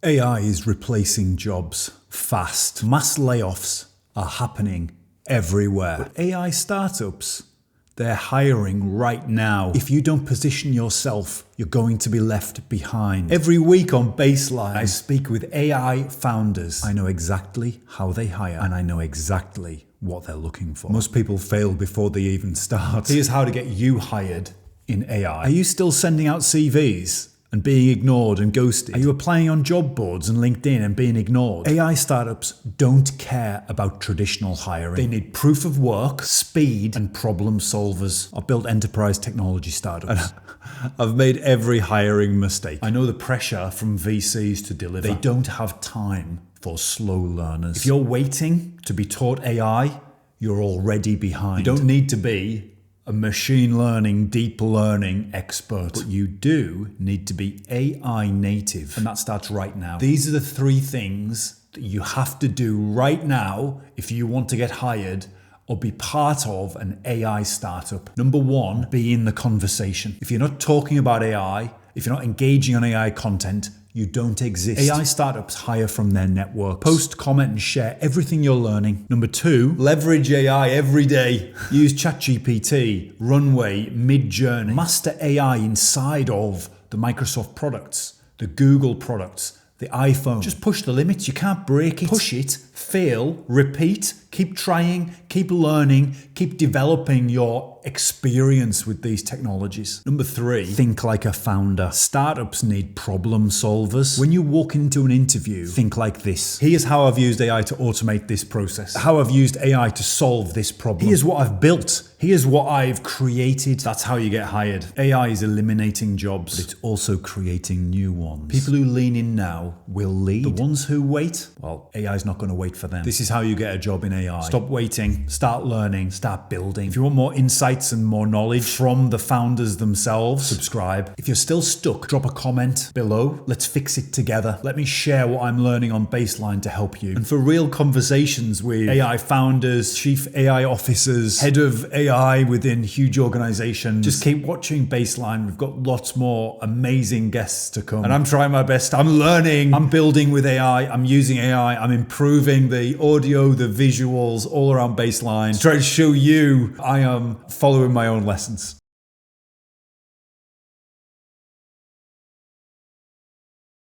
AI is replacing jobs fast. Mass layoffs are happening everywhere. But AI startups, they're hiring right now. If you don't position yourself, you're going to be left behind. Every week on Baseline, I speak with AI founders. I know exactly how they hire, and I know exactly what they're looking for. Most people fail before they even start. Here's how to get you hired in AI. Are you still sending out CVs and being ignored and ghosted? Are you applying on job boards and LinkedIn and being ignored? AI startups don't care about traditional hiring. They need proof of work, speed, and problem solvers. I've built enterprise technology startups. I've made every hiring mistake. I know the pressure from VCs to deliver. They don't have time for slow learners. If you're waiting to be taught AI, you're already behind. You don't need to be a machine learning, deep learning expert, but you do need to be AI native, and that starts right now. These are the three things that you have to do right now if you want to get hired or be part of an AI startup. Number one, be in the conversation. If you're not talking about AI, if you're not engaging on AI content, you don't exist. AI startups hire from their network. Post, comment, and share everything you're learning. Number two, leverage AI every day. Use ChatGPT, Runway, MidJourney. Master AI inside of the Microsoft products, the Google products, the iPhone. Just push the limits. You can't break it. Push it, fail, repeat, keep trying, keep learning, keep developing your experience with these technologies. Number three, think like a founder. Startups need problem solvers. When you walk into an interview, think like this. Here's how I've used AI to automate this process. How I've used AI to solve this problem. Here's what I've built. Here's what I've created. That's how you get hired. AI is eliminating jobs, but it's also creating new ones. People who lean in now will lead. The ones who wait, well, AI is not going to wait for them. This is how you get a job in AI. Stop waiting, start learning, start building. If you want more insights and more knowledge from the founders themselves, subscribe. If you're still stuck, drop a comment below. Let's fix it together. Let me share what I'm learning on Baseline to help you. And for real conversations with AI founders, chief AI officers, head of AI within huge organizations, just keep watching Baseline. We've got lots more amazing guests to come. And I'm trying my best. I'm learning. I'm building with AI. I'm using AI. I'm improving the audio, the visuals all around Baseline to try to show you I am following my own lessons.